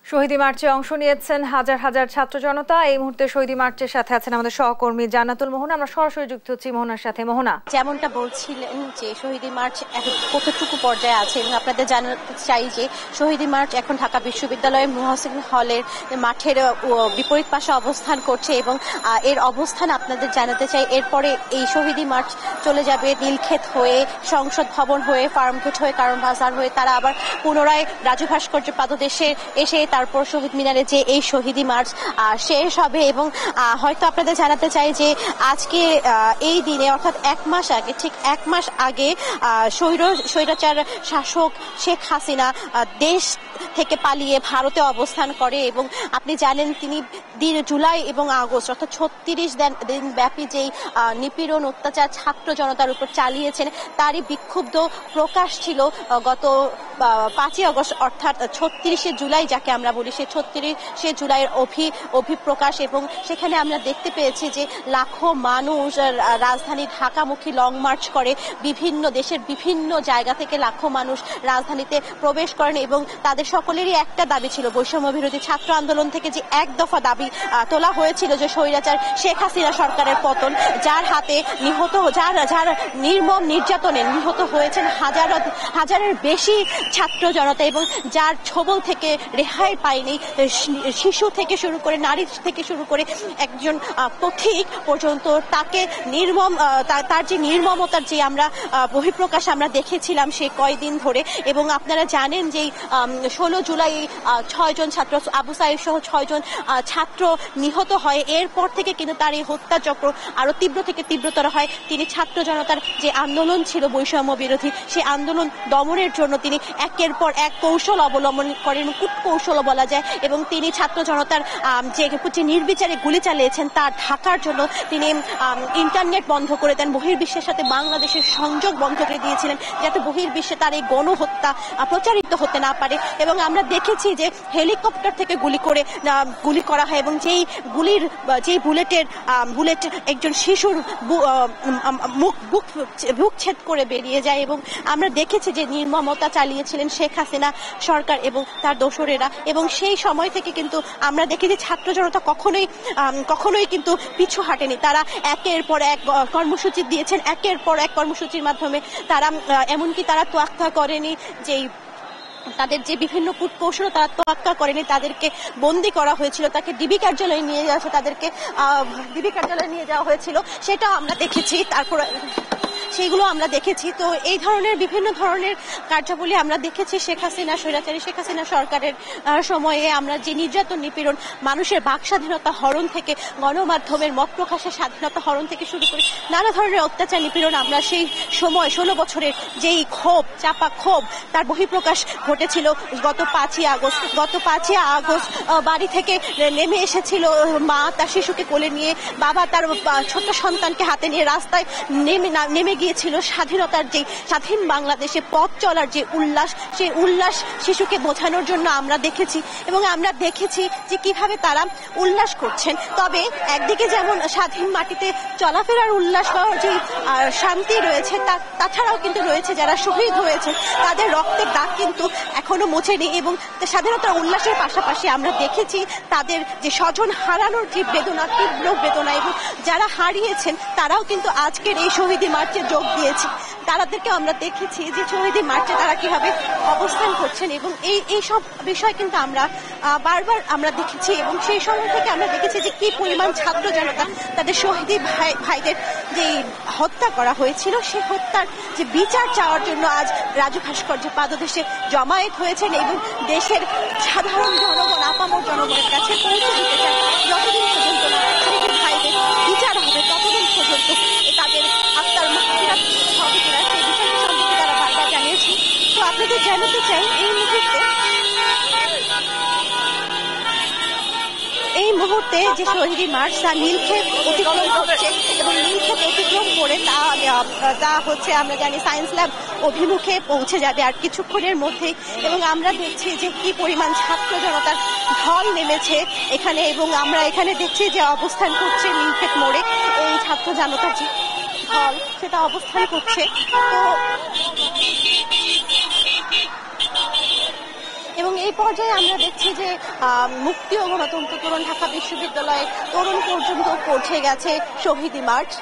শহীদী মার্চে অংশ নিয়েছেন হাজার হাজার ছাত্র জনতা। এই মুহূর্তে শহীদী মার্চের সাথে আছেন আমাদের সহকর্মী জান্নাতুল মোহনা। আমরা সরাসরি যুক্ত হচ্ছি মোহনার সাথে। মোহনা, যেমনটা বলছিলেন যে শহীদী মার্চ এখন কতটুকু পর্যায়ে আছে এবং আপনাদের জানাতে চাই যে শহীদী মার্চ এখন ঢাকা বিশ্ববিদ্যালয়ের মুহসিন হলের মাঠের বিপরীত পাশে অবস্থান করছে এবং এর অবস্থান আপনাদের জানাতে চাই। এরপরে এই শহীদী মার্চ চলে যাবে নীলক্ষেত হয়ে, সংসদ ভবন হয়ে, ফার্মগেট হয়ে, কারণ বাজার হয়ে, তারা আবার পুনরায় রাজু ভাস্কর্য পাদদেশে এসে তারপর শহীদ মিনারে যে এই শহীদী মার্চ শেষ হবে। এবং হয়তো আপনাদের জানাতে চাই যে আজকে এই দিনে অর্থাৎ ঠিক এক মাস আগে স্বৈরাচার শাসক শেখ হাসিনা দেশ থেকে পালিয়ে ভারতে অবস্থান করে এবং আপনি জানেন তিনি জুলাই এবং আগস্ট অর্থাৎ 36 দিন ব্যাপী যেই নিপীড়ন অত্যাচার ছাত্র জনতার উপর চালিয়েছেন তারই বিক্ষুব্ধ প্রকাশ ছিল গত 5ই আগস্ট অর্থাৎ 36শে জুলাই যাকে আমরা বলি, সেই 36শে জুলাইয়ের অভিপ্রকাশ। এবং সেখানে আমরা দেখতে পেয়েছি যে লাখো মানুষ রাজধানী ঢাকামুখী লং মার্চ করে, বিভিন্ন দেশের বিভিন্ন জায়গা থেকে লাখো মানুষ রাজধানীতে প্রবেশ করেন এবং তাদের সকলেরই একটা দাবি ছিল বৈষম্য বিরোধী ছাত্র আন্দোলন থেকে যে এক দফা দাবি তোলা হয়েছিল যে স্বৈরাচার শেখ হাসিনা সরকারের পতন, যার হাতে যার নির্মম নির্যাতনে নিহত হয়েছেন হাজারের বেশি ছাত্র জনতা এবং যার ছোবল থেকে রেহাই পায়নি শিশু থেকে শুরু করে, নারী থেকে শুরু করে একজন পথিক পর্যন্ত, তাকে তার যে নির্মমতার যে আমরা বহিঃপ্রকাশ আমরা দেখেছিলাম সে কয়দিন ধরে। এবং আপনারা জানেন যে 16 জুলাই 6 জন ছাত্র, আবু সাইদ সহ 6 জন ছাত্র নিহত হয়। এরপর থেকে কিন্তু তার এই হত্যাচক্র আরো তীব্র থেকে তীব্রতর হয়। তিনি ছাত্র জনতার যে আন্দোলন ছিল বৈষম্য বিরোধী, সেই আন্দোলন দমনের জন্য তিনি একের পর এক কৌশল অবলম্বন করেন, কূটকৌশল বলা যায়। এবং তিনি ছাত্র জনতার যে নির্বিচারে গুলি চালিয়েছেন তা ঢাকার জন্য তিনি ইন্টারনেট বন্ধ করে দেন, বহির্বিশ্বের সাথে বাংলাদেশের সংযোগ বন্ধ করে দিয়েছিলেন যাতে বহির্বিশ্বে তার এই গণহত্যা প্রচারিত হতে না পারে। এবং আমরা দেখেছি যে হেলিকপ্টার থেকে গুলি করা হয় এবং যেই বুলেট একজন শিশুর বুক ছেদ করে বেরিয়ে যায়। এবং আমরা দেখেছি যে নির্মমতা চালিয়েছিলেন শেখ হাসিনা সরকার এবং তার দোসরেরা। এবং সেই সময় থেকে কিন্তু আমরা দেখি যে ছাত্র জনতা কখনোই কিন্তু পিছু হাঁটেনি। তারা একের পর এক কর্মসূচি দিয়েছেন, একের পর এক কর্মসূচির মাধ্যমে তারা এমনকি তারা তোয়াক্কা করেনি যে তাদের যে বিভিন্ন কূটকৌশল তারা তোয়াক্কা করেনি, তাদেরকে বন্দী করা হয়েছিল, তাকে ডিবি কার্যালয়ে নিয়ে যাওয়া তাদেরকে ডিবি কার্যালয়ে নিয়ে যাওয়া হয়েছিল, সেটাও আমরা দেখেছি। তারপর সেইগুলো আমরা দেখেছি। তো এই ধরনের বিভিন্ন ধরনের কার্যাবলী আমরা দেখেছি স্বৈরাচারী শেখ হাসিনা সরকারের সময়ে। আমরা যে নির্যাতন নিপীড়ন, মানুষের বাক স্বাধীনতা হরণ থেকে, গণমাধ্যমের মত প্রকাশের স্বাধীনতা হরণ থেকে শুরু করে নানা ধরনের অত্যাচার নিপীড়ন আমরা সেই সময় 16 বছরের যেই চাপা ক্ষোভ তার বহিঃপ্রকাশ ঘটেছিল গত 5ই আগস্ট। বাড়ি থেকে নেমে এসেছিল মা তার শিশুকে কোলে নিয়ে, বাবা তার ছোট্ট সন্তানকে হাতে নিয়ে রাস্তায় নেমে গিয়েছিল স্বাধীনতার যে স্বাধীন বাংলাদেশে পথ চলার যে উল্লাস, সেই উল্লাস শিশুকে বোঝানোর জন্য আমরা দেখেছি। এবং আমরা দেখেছি যে কিভাবে তারা উল্লাস করছেন। তবে একদিকে যেমন স্বাধীন মাটিতে চলাফেরার উল্লাস পাওয়ার যে শান্তি রয়েছে, তাছাড়াও কিন্তু রয়েছে যারা শহীদ হয়েছে তাদের রক্তের দাগ কিন্তু এখনো মোছেনি। এবং স্বাধীনতার উল্লাসের পাশাপাশি আমরা দেখেছি তাদের যে স্বজন হারানোর যে বেদনা, তীব্র বেদনা, এবং যারা হারিয়েছেন তারাও কিন্তু আজকের এই শহীদী মার্চে যোগ দিয়েছে। তাদেরকে আমরা দেখেছি যে শহীদী মার্চে তারা কিভাবে অবস্থান করছেন এবং এই সব বিষয় কিন্তু আমরা বারবার আমরা দেখেছি। এবং সেই সময় থেকে আমরা দেখেছি যে কি পরিমাণ ছাত্র জনতা তাদের শহীদী ভাইদের যে হত্যা করা হয়েছিল সেই হত্যার যে বিচার চাওয়ার জন্য আজ রাজু ভাস্কর্য পাদদেশে জমায়েত হয়েছেন এবং দেশের সাধারণ জনগণ, আপামর জনগণের কাছে পৌঁছে দিতে চান যতদিন পর্যন্ত শহীদ ভাইদের বিচার হবে ততদিন পর্যন্ত তাদের আত্মার মাগফিরাত হবে কিনা সেই বিষয়টি সম্পর্কে তারা বারবার জানিয়েছে। তো আপনাদের জানাতে চাই এই মুহূর্তে যে শহীদী মার্চ তা নীলক্ষেত অতিক্রম করছে এবং নীলক্ষেত অতিক্রম করে তা হচ্ছে আমরা জানি সায়েন্স ল্যাব অভিমুখে পৌঁছে যাবে আর কিছুক্ষণের মধ্যেই। এবং আমরা দেখছি যে কি পরিমাণ ছাত্র জনতার ঢল নেমেছে এখানে। এবং আমরা এখানে দেখছি যে অবস্থান করছে নীলক্ষেত মোড়ে এই ছাত্র জনতার যে ঢল সেটা অবস্থান করছে। তো এবং এই পর্যায়ে আমরা দেখছি যে মুক্তি ও গণতন্ত্র তরুণ ঢাকা বিশ্ববিদ্যালয়ে তরুণ পর্যন্ত পৌঁছে গেছে শহীদ মার্চ।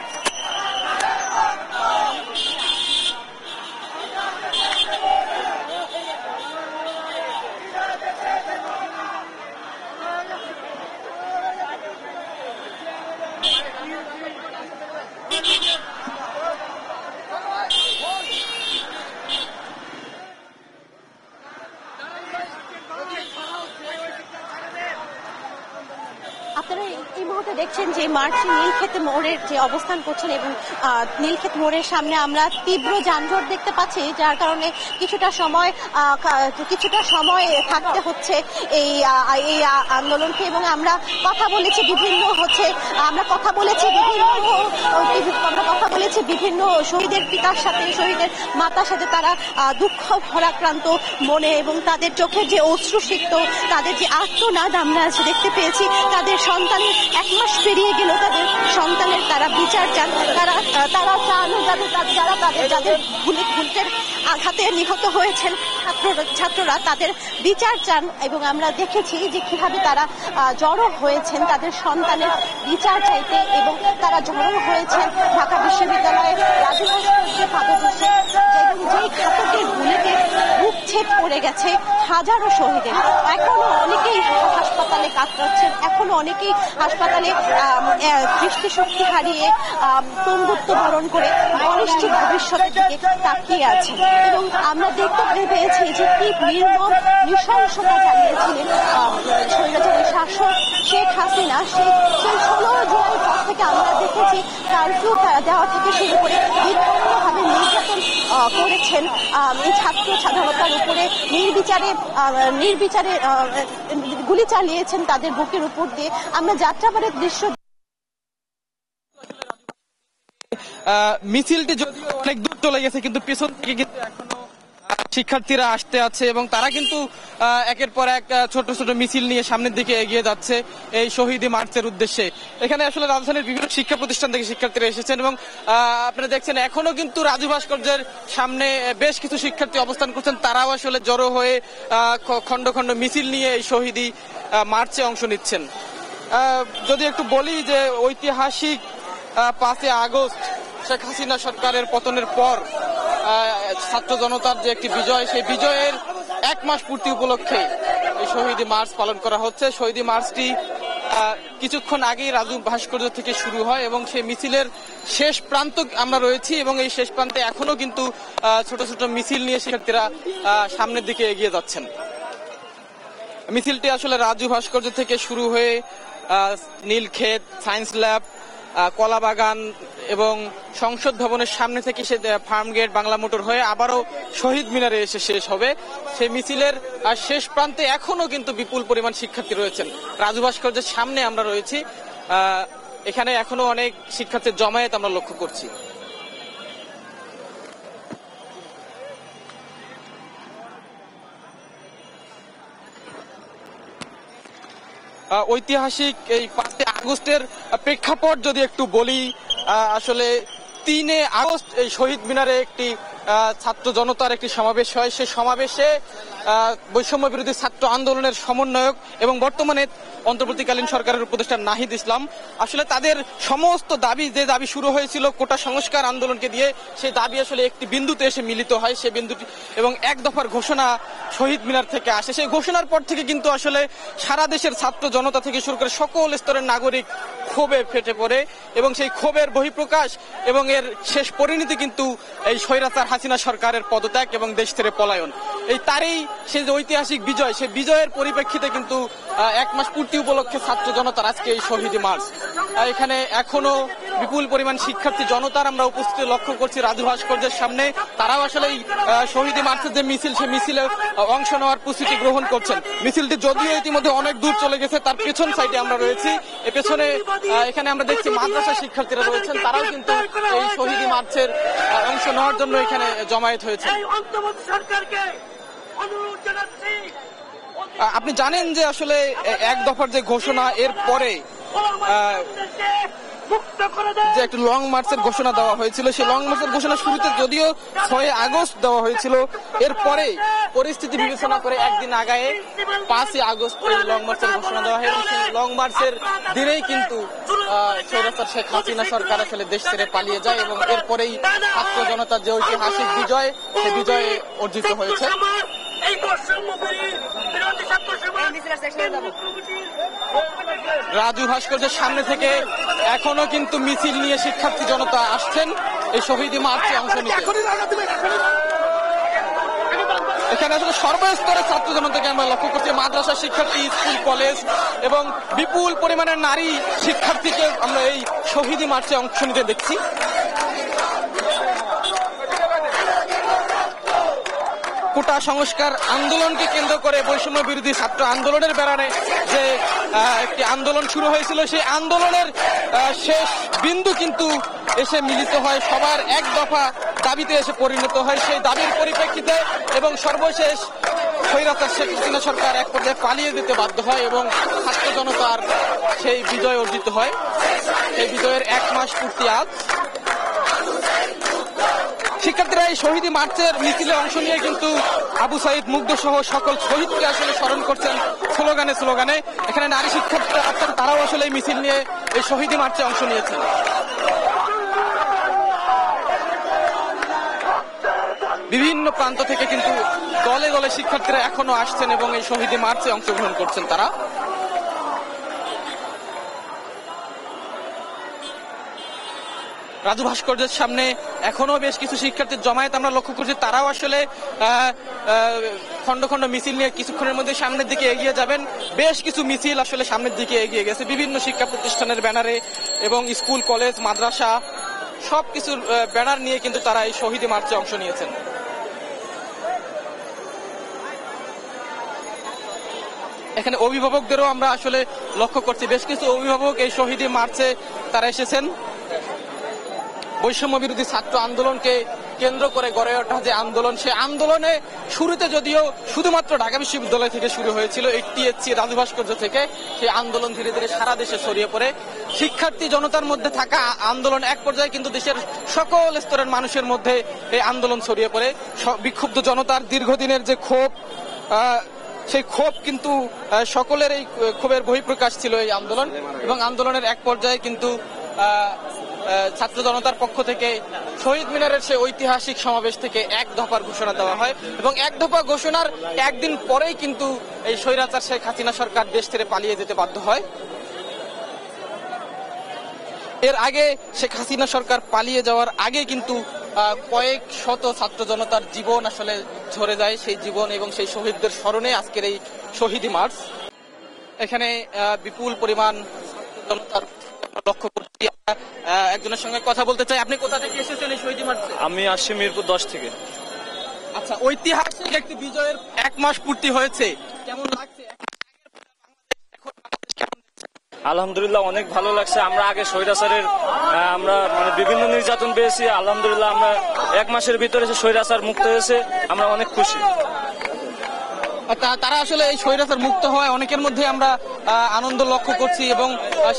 আপনারা এই মুহূর্তে দেখছেন যে মার্চে নীলক্ষেত মোড়ের যে অবস্থান করছেন এবং নীলক্ষেত মোড়ের সামনে আমরা তীব্র যানজট দেখতে পাচ্ছি, যার কারণে কিছুটা সময় থাকতে হচ্ছে এই আন্দোলনকে। এবং আমরা কথা বলেছি বিভিন্ন শহীদের পিতার সাথে, শহীদের মাতার সাথে। তারা দুঃখ ভরাক্রান্ত মনে এবং তাদের চোখের যে অশ্রুসিক্ত, তাদের যে আর্তনাদ আমরা দেখতে পেয়েছি। তাদের সন্তানের 1 মাস পেরিয়ে গেল, তাদের সন্তানের তারা বিচার চান। তারা চান যাদের বুলেটের আঘাতে নিহত হয়েছেন ছাত্ররা, তাদের বিচার চান। এবং আমরা দেখেছি যে কিভাবে তারা জড়ো হয়েছেন তাদের সন্তানের বিচার চাইতে, এবং তারা জড়ো হয়েছেন ঢাকা বিশ্ববিদ্যালয়ের রাজু ভাস্কর্যের পাদদেশে। এবং যেই ঘাতকের বুলেটে বুক ছেদ পড়ে গেছে হাজারো শহীদের, এখনো অনেকেই হাসপাতালে কাতরাচ্ছেন, এখনো অনেকেই হাসপাতালে দৃষ্টিশক্তি হারিয়ে পঙ্গুত্ব বরণ করে অনিশ্চিত ভবিষ্যতের দিকে তাকিয়ে আছেন। এবং আমরা দেখতে পেয়েছি যে কি নির্মম নৃশংসতা চালিয়েছিলেন স্বৈরাচারী শাসক শেখ হাসিনা। সেই 16 জুলাই পর থেকে আমরা দেখেছি কারফিউ দেওয়া থেকে শুরু করে বিভিন্নভাবে নির্যাতন করেছেন এই ছাত্র সাধারণতার উপরে, নির্বিচারে গুলি চালিয়েছেন তাদের বুকের উপর দিয়ে। আমরা যাত্রাবাড়ির দৃশ্য মিছিলটি যদিও অনেক দূর চলে গেছে, কিন্তু পেছন থেকে কিন্তু এখনো শিক্ষার্থীরা আসতে আছে এবং তারা কিন্তু একের পর এক ছোট ছোট মিছিল নিয়ে সামনের দিকে এগিয়ে যাচ্ছে এই শহীদ মার্চের উদ্দেশ্যে। এখানে আসলে রাজধানীর বিভিন্ন শিক্ষা প্রতিষ্ঠান থেকে শিক্ষার্থীরা এসেছেন এবং আপনারা দেখছেন এখনো কিন্তু রাজু ভাস্কর্যের সামনে বেশ কিছু শিক্ষার্থী অবস্থান করছেন। তারাও আসলে জড়ো হয়ে খন্ড খন্ড মিছিল নিয়ে এই শহীদ মার্চে অংশ নিচ্ছেন। যদি একটু বলি যে ঐতিহাসিক 5 আগস্ট শেখ হাসিনা সরকারের পতনের পর ছাত্র জনতার যে একটি বিজয়, সেই বিজয়ের 1 মাস পূর্তি উপলক্ষে এই শহীদ মার্চ পালন করা হচ্ছে। শহীদ মার্চটি কিছুক্ষণ আগেই রাজু ভাস্কর্য থেকে শুরু হয় এবং সেই মিছিলের শেষ প্রান্ত আমরা রয়েছি এবং এই শেষ প্রান্তে এখনো কিন্তু ছোট ছোট মিছিল নিয়ে শিক্ষার্থীরা সামনের দিকে এগিয়ে যাচ্ছেন। মিছিলটি আসলে রাজু ভাস্কর্য থেকে শুরু হয়ে নীলক্ষেত, সায়েন্স ল্যাব, কলাবাগান এবং সংসদ ভবনের সামনে থেকে সে ফার্ম গেট, বাংলা মোটর হয়ে আবারও শহীদ মিনারে এসে শেষ হবে। সেই মিছিলের শেষ প্রান্তে এখনো কিন্তু বিপুল পরিমাণ শিক্ষার্থী রয়েছেন। রাজু ভাস্কর্যের সামনে আমরা রয়েছি, এখানে এখনো অনেক শিক্ষার্থীর জমায়েত আমরা লক্ষ্য করছি। ঐতিহাসিক এই 5 আগস্টের প্রেক্ষাপট যদি একটু বলি, আসলে 3 আগস্ট এই শহীদ মিনারে একটি ছাত্র জনতার একটি সমাবেশ হয়। সেই সমাবেশে বৈষম্য বিরোধী ছাত্র আন্দোলনের সমন্বয়ক এবং বর্তমানে অন্তর্বর্তীকালীন সরকারের উপদেষ্টা নাহিদ ইসলাম আসলে তাদের সমস্ত দাবি, যে দাবি শুরু হয়েছিল কোটা সংস্কার আন্দোলনকে দিয়ে, সেই দাবি আসলে একটি বিন্দুতে এসে মিলিত হয়। সেই বিন্দুটি এবং 1 দফার ঘোষণা শহীদ মিনার থেকে আসে। সেই ঘোষণার পর থেকে কিন্তু আসলে সারা দেশের ছাত্র জনতা থেকে শুরু করে সকল স্তরের নাগরিক ক্ষোভে ফেটে পড়ে এবং সেই ক্ষোভের বহিঃপ্রকাশ এবং এর শেষ পরিণতি কিন্তু এই স্বৈরাচার হাসিনা সরকারের পদত্যাগ এবং দেশ ছেড়ে পলায়ন। এই তারই সেই যে ঐতিহাসিক বিজয়, সেই বিজয়ের পরিপ্রেক্ষিতে কিন্তু 1 মাস পূর্তি উপলক্ষে ছাত্র জনতার আজকে এই শহীদ মার্চ। এখানে এখনো বিপুল পরিমাণ শিক্ষার্থী জনতার আমরা উপস্থিতি লক্ষ্য করছি রাজু ভাস্কর্যের সামনে। তারাও আসলে এই শহীদ মার্চের যে মিছিল, সেই মিছিলে অংশ নেওয়ার প্রস্তুতি গ্রহণ করছেন। মিছিলটি যদিও ইতিমধ্যে অনেক দূর চলে গেছে, তার পেছন সাইডে আমরা রয়েছি। এর পেছনে এখানে আমরা দেখছি মাদ্রাসা শিক্ষার্থীরা রয়েছেন, তারাও কিন্তু এই শহীদ মার্চের অংশ নেওয়ার জন্য এখানে জমায়েত হয়েছে। আপনি জানেন যে আসলে 1 দফার যে ঘোষণা, এর পরে যে একটি লং মার্চের ঘোষণা দেওয়া হয়েছিল, সেই লং মার্চের ঘোষণা শুরুতে যদিও 6 আগস্ট দেওয়া হয়েছিল, এরপরে পরিস্থিতি বিবেচনা করে একদিন আগায়ে 5 আগস্ট এই লং মার্চের ঘোষণা দেওয়া হয় এবং সেই লং মার্চের দিনেই কিন্তু স্বৈরাচার শেখ হাসিনা সরকার আসলে দেশ ছেড়ে পালিয়ে যায় এবং এরপরেই ছাত্র জনতার যে ঐতিহাসিক বিজয়, সে বিজয় অর্জিত হয়েছে। রাজু ভাস্কর্যের সামনে থেকে এখনো কিন্তু মিছিল নিয়ে শিক্ষার্থী জনতা আসছেন এই শহীদ মার্চে অংশ নিতে। এখানে আসলে সর্বস্তরের ছাত্র জনতাকে আমরা লক্ষ্য করছি, মাদ্রাসা শিক্ষার্থী, স্কুল কলেজ এবং বিপুল পরিমাণের নারী শিক্ষার্থীকে আমরা এই শহীদ মার্চে অংশ নিতে দেখছি। কোটা সংস্কার আন্দোলনকে কেন্দ্র করে বৈষম্য বিরোধী ছাত্র আন্দোলনের ব্যানারে যে একটি আন্দোলন শুরু হয়েছিল, সেই আন্দোলনের শেষ বিন্দু কিন্তু এসে মিলিত হয়, সবার এক দফা দাবিতে এসে পরিণত হয়। সেই দাবির পরিপ্রেক্ষিতে এবং সর্বশেষ স্বৈরাচার শেখ হাসিনা সরকার এক পর্যায়ে পালিয়ে যেতে বাধ্য হয় এবং ছাত্র জনতার সেই বিজয় অর্জিত হয়। সেই বিজয়ের 1 মাস পূর্তি আজ। শিক্ষার্থীরা এই শহীদ মার্চের মিছিলে অংশ নিয়ে কিন্তু আবু সাইদ মুগ্ধ সহ সকল শহীদকে আসলে স্মরণ করছেন স্লোগানে স্লোগানে। এখানে নারী শিক্ষার্থীরা আছেন, তারাও আসলে এই মিছিল নিয়ে এই শহীদ মার্চে অংশ নিয়েছেন। বিভিন্ন প্রান্ত থেকে কিন্তু দলে দলে শিক্ষার্থীরা এখনো আসছেন এবং এই শহীদ মার্চে অংশগ্রহণ করছেন তারা। রাজু ভাস্কর্যের সামনে এখনো বেশ কিছু শিক্ষার্থীর জমায়েত আমরা লক্ষ্য করছি, তারাও আসলে খন্ড খন্ড মিছিল নিয়ে কিছুক্ষণের মধ্যে সামনের দিকে এগিয়ে যাবেন। বেশ কিছু মিছিল আসলে সামনের দিকে এগিয়ে গেছে বিভিন্ন শিক্ষা প্রতিষ্ঠানের ব্যানারে এবং স্কুল কলেজ মাদ্রাসা সবকিছুর ব্যানার নিয়ে কিন্তু তারা এই শহীদ মার্চে অংশ নিয়েছেন। এখানে অভিভাবকদেরও আমরা আসলে লক্ষ্য করছি, বেশ কিছু অভিভাবক এই শহীদ মার্চে তারা এসেছেন। বৈষম্য বিরোধী ছাত্র আন্দোলনকে কেন্দ্র করে গড়ে ওঠা যে আন্দোলন, সে আন্দোলনে শুরুতে যদিও শুধুমাত্র ঢাকা বিশ্ববিদ্যালয় থেকে শুরু হয়েছিল, টিএসসি রাজু ভাস্কর্য থেকে, সেই আন্দোলন ধীরে ধীরে সারা দেশে ছড়িয়ে পড়ে। শিক্ষার্থী জনতার মধ্যে থাকা আন্দোলন এক পর্যায়ে কিন্তু দেশের সকল স্তরের মানুষের মধ্যে এই আন্দোলন ছড়িয়ে পড়ে। বিক্ষুব্ধ জনতার দীর্ঘদিনের যে ক্ষোভ, সেই ক্ষোভ কিন্তু সকলের এই ক্ষোভের বহিঃপ্রকাশ ছিল এই আন্দোলন এবং আন্দোলনের এক পর্যায়ে কিন্তু ছাত্র জনতার পক্ষ থেকে শহীদ মিনারের সেই ঐতিহাসিক সমাবেশ থেকে 1 দফার ঘোষণা দেওয়া হয় এবং 1 দফা ঘোষণার একদিন পরেই কিন্তু এই স্বৈরাচার শেখ হাসিনা সরকার দেশ ছেড়ে পালিয়ে যেতে বাধ্য হয়। এর আগে শেখ হাসিনা সরকার পালিয়ে যাওয়ার আগে কিন্তু কয়েক শত ছাত্র জনতার জীবন আসলে ঝরে যায়, সেই জীবন এবং সেই শহীদদের স্মরণে আজকের এই শহীদ মার্চ। এখানে বিপুল পরিমাণ জনতার লক্ষ্য করছি। একজনের সঙ্গে কথা বলতে চাই, আপনি কোথা থেকে এসেছেন এই শহীদ মার্চে? আমি আসছি মিরপুর 10 থেকে। আচ্ছা, ঐতিহাসিক একটি বিজয়ের 1 মাস পূর্তি হয়েছে, কেমন লাগছে? আলহামদুলিল্লাহ অনেক ভালো লাগছে। আমরা আগে স্বৈরাচারের আমরা বিভিন্ন নির্যাতন পেয়েছি, আলহামদুলিল্লাহ আমরা 1 মাসের ভিতরে স্বৈরাচার মুক্ত হয়েছে, আমরা অনেক খুশি। তারা আসলে এই স্বৈরাচার মুক্ত হয় অনেকের মধ্যে আমরা আনন্দ লক্ষ্য করছি এবং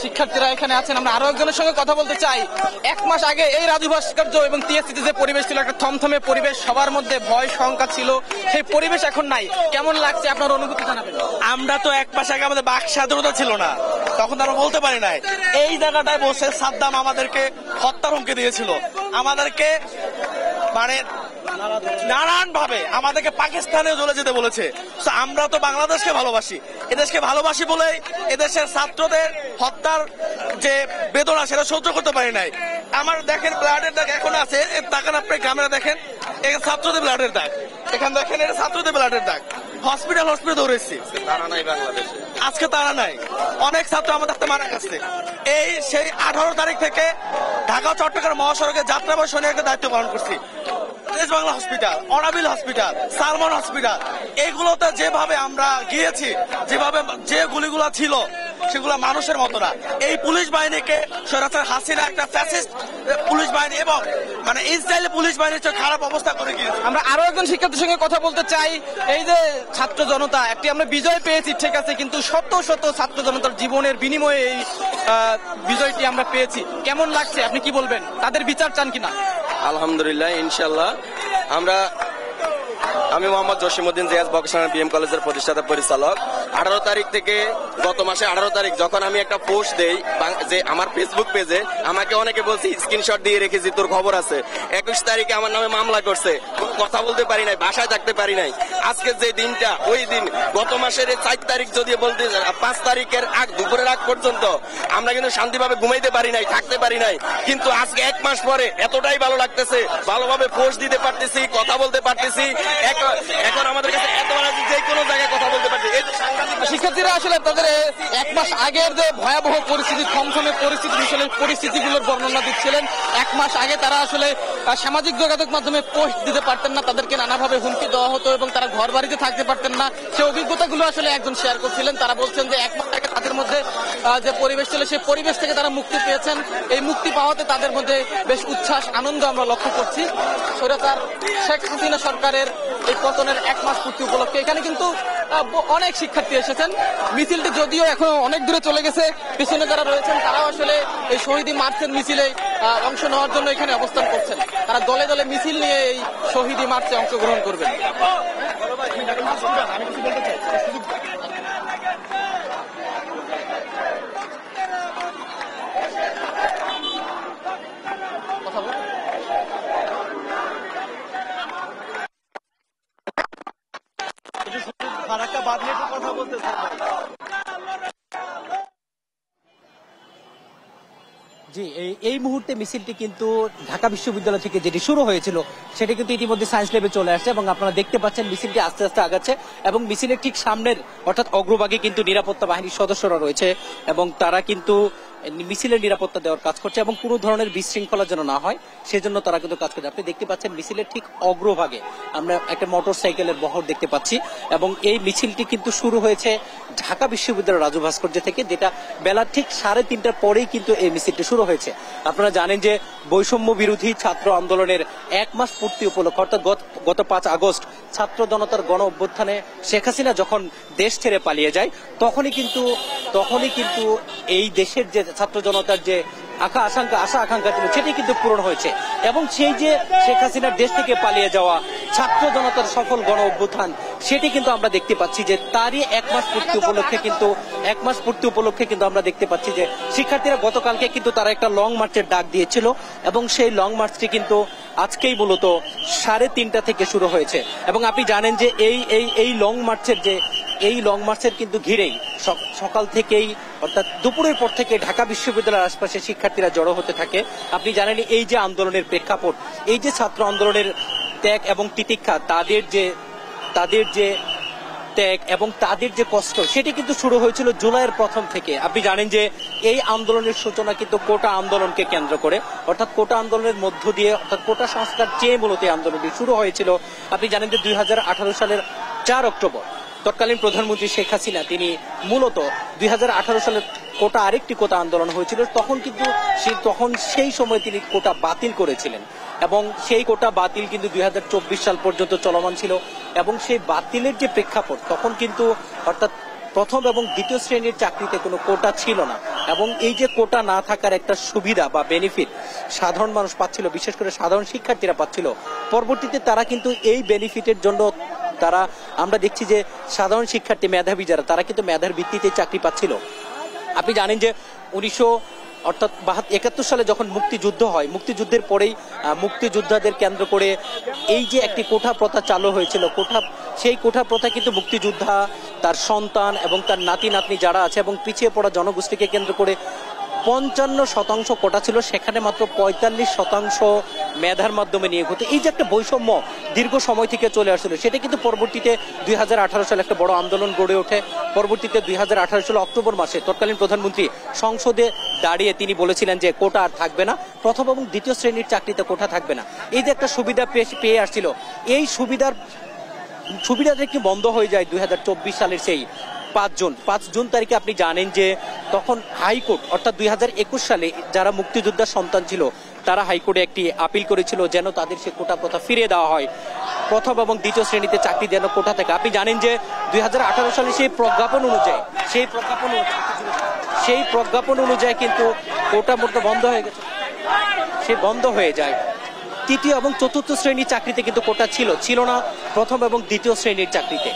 শিক্ষার্থীরা এখানে আছেন। আমরা আরো একজনের সঙ্গে কথা বলতে চাই। 1 মাস আগে এই রাজু ভাস্কর্য এবং টিএসসিতে যে পরিবেশ ছিল, একটা থমথমে পরিবেশ, সবার মধ্যে ভয় শঙ্কা ছিল, সেই পরিবেশ এখন নাই। কেমন লাগছে, আপনার অনুভূতি জানাবেন? আমরা তো 1 মাস আগে আমাদের বাক স্বাধীনতা ছিল না, তখন আমরা বলতে পারি নাই। এই জায়গাটায় বসে সাদ্দাম আমাদেরকে হত্যার হুমকি দিয়েছিল, আমাদেরকে নানান ভাবে আমাদেরকে পাকিস্তানে চলে যেতে বলেছে। আমরা তো বাংলাদেশকে ভালোবাসি, এদেশকে ভালোবাসি বলেই এদেশের ছাত্রদের হত্যার যে বেদনা সেটা সহ্য করতে পারি নাই। আমার দেখেন ব্লাডের দাগ এখন আছে, তাকান আপনি ক্যামেরা দেখেন, এখানে ছাত্রদের ব্লাডের দাগ, এখানে দেখেন এটা ছাত্রদের ব্লাডের দাগ। হসপিটাল দৌড়েছি, আজকে তারা নাই। অনেক ছাত্র আমাদের মারা গেছে। এই সেই 18 তারিখ থেকে ঢাকা চট্টগ্রাম মহাসড়কে যাত্রাবাড়ি সৈনিকের দায়িত্ব পালন করছি। বাংলা হসপিটাল, অনাবিল হসপিটাল, সালমান হসপিটাল, এগুলোতে যেভাবে আমরা গিয়েছি, যেভাবে যে গুলিগুলা ছিল সেগুলো মানুষের মতো না। এই পুলিশ বাহিনীকে সরাসরি হাসিনা একটা ফ্যাসিস্ট পুলিশ বাহিনী এবং মানে ইসরায়েলি পুলিশ বাহিনীর চেয়ে খারাপ অবস্থা করে গিয়েছে। আমরা আরো একজন শিক্ষার্থীর সঙ্গে কথা বলতে চাই। এই যে ছাত্র জনতা, একটি আমরা বিজয় পেয়েছি ঠিক আছে, কিন্তু শত শত ছাত্র জনতার জীবনের বিনিময়ে এই বিজয়টি আমরা পেয়েছি। কেমন লাগছে, আপনি কি বলবেন? তাদের বিচার চান কিনা? আলহামদুলিল্লাহ, ইনশাল্লাহ। আমি মোহাম্মদ জসিমউদ্দিন জিয়াজ ভোকেশনাল বিএম কলেজের প্রতিষ্ঠাতা পরিচালক। 18 তারিখ থেকে গত মাসে 18 তারিখ যখন আমি একটা পোস্ট দেই যে আমার ফেসবুক পেজে, আমাকে অনেকে বলছে স্ক্রিনশট দিয়ে রেখেছি, তোর খবর আছে। 21 তারিখে আমার নামে মামলা করছে, কথা বলতে পারি নাই, বাসায় থাকতে পারি নাই। আজকে যে দিনটা, ওই দিন গত মাসের 4 তারিখ যদি বলতে 5 তারিখের দুপুরের আগ পর্যন্ত আমরা কিন্তু শান্তিভাবে ঘুমাইতে পারি নাই, থাকতে পারি নাই। কিন্তু আজকে 1 মাস পরে এতটাই ভালো লাগতেছে, ভালোভাবে পোস্ট দিতে পারতেছি, কথা বলতে পারতেছি। এখন আমাদের কাছে এত যে কোনো জায়গায় কথা বলতে পারছি। শিক্ষার্থীরা আসলে তাদের 1 মাস আগের যে ভয়াবহ পরিস্থিতি, থমথমে পরিস্থিতি, আসলে পরিস্থিতিগুলোর বর্ণনা দিচ্ছিলেন। 1 মাস আগে তারা আসলে সামাজিক যোগাযোগ মাধ্যমে পোস্ট দিতে পারতেন না, তাদেরকে নানাভাবে হুমকি দেওয়া হতো এবং তারা ঘর বাড়িতে থাকতে পারতেন না। সেই অভিজ্ঞতাগুলো আসলে একজন শেয়ার করছিলেন। তারা বলছেন যে 1 মাস আগে তাদের মধ্যে যে পরিবেশ ছিল, সেই পরিবেশ থেকে তারা মুক্তি পেয়েছেন। এই মুক্তি পাওয়াতে তাদের মধ্যে বেশ উচ্ছ্বাস, আনন্দ আমরা লক্ষ্য করছি। স্বৈরাচার শেখ হাসিনা সরকারের এই পতনের 1 মাস পূর্তি উপলক্ষে এখানে কিন্তু অনেক শিক্ষার্থী এসেছেন। মিছিলটি যদিও এখন অনেক দূরে চলে গেছে, পিছনে যারা রয়েছেন তারাও আসলে এই শহীদ মার্চের মিছিলে অংশ নেওয়ার জন্য এখানে অবস্থান করছেন। তারা দলে দলে মিছিল নিয়ে এই শহীদ মার্চে অংশগ্রহণ করবেন। জি, এই মুহূর্তে মিছিলটি কিন্তু ঢাকা বিশ্ববিদ্যালয় থেকে যেটি শুরু হয়েছিল সেটি কিন্তু ইতিমধ্যে সায়েন্স ল্যাবে চলে আসছে এবং আপনারা দেখতে পাচ্ছেন মিছিলটি আস্তে আস্তে আগাচ্ছে এবং মিছিলের ঠিক সামনের অর্থাৎ অগ্রভাগে কিন্তু নিরাপত্তা বাহিনীর সদস্যরা রয়েছে এবং তারা কিন্তু মিছিলের নিরাপত্তা দেওয়ার কাজ করছে এবং কোনো ধরনের বিশৃঙ্খলা যেন না হয় সেজন্য তারা কিন্তু কাজ করছে। আপনি দেখতে পাচ্ছেন মিছিলের ঠিক অগ্রভাগে আমরা একটা মোটর সাইকেলের বহর দেখতে পাচ্ছি এবং এই মিছিলটি কিন্তু শুরু হয়েছে ঢাকা বিশ্ববিদ্যালয়ের রাজু ভাস্কর্য থেকে, যেটা বেলা ঠিক 3:30টার পরেই কিন্তু এই মিছিলটি শুরু হয়েছে। আপনারা জানেন যে বৈষম্য বিরোধী ছাত্র আন্দোলনের 1 মাস পূর্তি উপলক্ষে অর্থাৎ গত 5 আগস্ট ছাত্র জনতার গণ অভ্যুত্থানে শেখ হাসিনা যখন দেশ ছেড়ে পালিয়ে যায় তখনই কিন্তু এই দেশের যে ছাত্র জনতার যে আশা আকাঙ্ক্ষা ছিল সেটি কিন্তু পূরণ হয়েছে এবং সেই যে শেখ হাসিনার দেশ থেকে পালিয়ে যাওয়া ছাত্র জনতার সফল গণ অভ্যুত্থান সেটি কিন্তু আমরা দেখতে পাচ্ছি যে তারই 1 মাস পূর্তি উপলক্ষে কিন্তু আমরা দেখতে পাচ্ছি যে শিক্ষার্থীরা গতকালকে কিন্তু তারা একটা লং মার্চের ডাক দিয়েছিল এবং সেই লং মার্চটি কিন্তু আজকেই মূলত 3:30টা থেকে শুরু হয়েছে এবং আপনি জানেন যে এই লং মার্চের কিন্তু ঘিরেই সকাল থেকেই অর্থাৎ দুপুরের পর থেকে ঢাকা বিশ্ববিদ্যালয়ের আশপাশে শিক্ষার্থীরা জড়ো হতে থাকে। আপনি জানেন এই যে আন্দোলনের প্রেক্ষাপট, এই যে ছাত্র আন্দোলনের ত্যাগ এবং তিতিক্ষা, তাদের যে ত্যাগ এবং তাদের যে কষ্ট সেটি কিন্তু শুরু হয়েছিল জুলাইয়ের প্রথম থেকে। আপনি জানেন যে এই আন্দোলনের সূচনা কিন্তু কোটা আন্দোলনকে কেন্দ্র করে, অর্থাৎ কোটা আন্দোলনের মধ্য দিয়ে অর্থাৎ কোটা সংস্কার চেয়ে মূলত এই আন্দোলনটি শুরু হয়েছিল। আপনি জানেন যে 2018 সালের 4 অক্টোবর তৎকালীন প্রধানমন্ত্রী শেখ হাসিনা তিনি মূলত 2018 সালের আরেকটি কোটা আন্দোলন হয়েছিল, তখন সেই সময় তিনি কোটা বাতিল করেছিলেন এবং সেই কোটা বাতিল কিন্তু 2024 সাল পর্যন্ত চলমান ছিল এবং সেই বাতিলের যে প্রেক্ষাপট তখন কিন্তু অর্থাৎ প্রথম এবং দ্বিতীয় শ্রেণীর চাকরিতে কোনো কোটা ছিল না এবং এই যে কোটা না থাকার একটা সুবিধা বা বেনিফিট সাধারণ মানুষ পাচ্ছিল, বিশেষ করে সাধারণ শিক্ষার্থীরা পাচ্ছিল। পরবর্তীতে তারা কিন্তু এই বেনিফিটের জন্য আমরা দেখছি যে সাধারণ শিক্ষার্থী মেধাবী যারা তারা কিন্তু মেধার ভিত্তিতে চাকরি পাচ্ছিল। আপনি জানেন যে 71 সালে যখন মুক্তিযুদ্ধ হয়, মুক্তিযুদ্ধের পরেই মুক্তিযোদ্ধাদের কেন্দ্র করে এই যে একটি কোঠা প্রথা চালু হয়েছিল, সেই কোঠা প্রথা কিন্তু মুক্তিযোদ্ধা, তার সন্তান এবং তার নাতি নাতনি যারা আছে এবং পিছিয়ে পড়া জনগোষ্ঠীকে কেন্দ্র করে 55% কোটা ছিল, সেখানে মাত্র 45% মেধার মাধ্যমে নিয়োগ হতো। এই যে একটা বৈষম্য দীর্ঘ সময় থেকে চলে আসছিল সেটা কিন্তু পরবর্তীতে 2018 সালে একটা বড় আন্দোলন গড়ে ওঠে। পরবর্তীতে 2018 সালে অক্টোবর মাসে তৎকালীন প্রধানমন্ত্রী সংসদে দাঁড়িয়ে তিনি বলেছিলেন যে কোটা আর থাকবে না, প্রথম এবং দ্বিতীয় শ্রেণীর চাকরিতে কোটা থাকবে না। এই যে একটা সুবিধা পেয়ে আসছিল, এই সুবিধাটা কি বন্ধ হয়ে যায় 2024 সালের সেই 5 জুন তারিখে আপনি জানেন যে তখন হাইকোর্ট অর্থাৎ 2021 সালে যারা মুক্তিযোদ্ধার সন্তান ছিল তারা হাইকোর্টে একটি আপিল করেছিল যেন তাদের সে কোটা প্রথা ফিরিয়ে দেওয়া হয়, প্রথম এবং দ্বিতীয় শ্রেণীতে চাকরি যেন কোটা থেকে। আপনি জানেন যে 2018 সালে সেই প্রজ্ঞাপন অনুযায়ী কিন্তু কোটা মোটা বন্ধ হয়ে গেছে, সে বন্ধ হয়ে যায়। তৃতীয় এবং চতুর্থ শ্রেণীর চাকরিতে কিন্তু কোটা ছিল না প্রথম এবং দ্বিতীয় শ্রেণীর চাকরিতে।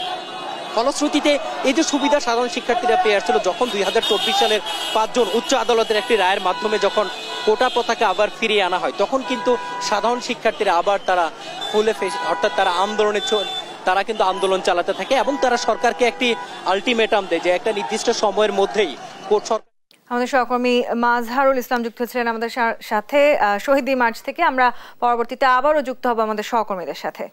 ফলশ্রুতিতে এই যে সুবিধা সাধারণ শিক্ষার্থীরা পেয়ে আসছিল, যখন 2024 সালের 5 জুন উচ্চ আদালতের একটি রায়ের মাধ্যমে যখন কোটা প্রথাকে আবার ফিরিয়ে আনা হয়, তখন কিন্তু সাধারণ শিক্ষার্থীরা আবার তারা ফুলে অর্থাৎ তারা কিন্তু আন্দোলন চালাতে থাকে এবং তারা সরকারকে একটি আলটিমেটাম দেয় যে একটা নির্দিষ্ট সময়ের মধ্যেই আমাদের সহকর্মী মাজহারুল ইসলাম যুক্ত ছিলেন আমাদের সাথে শহীদ মার্চ থেকে। আমরা পরবর্তীতে আবারও যুক্ত হব আমাদের সহকর্মীদের সাথে।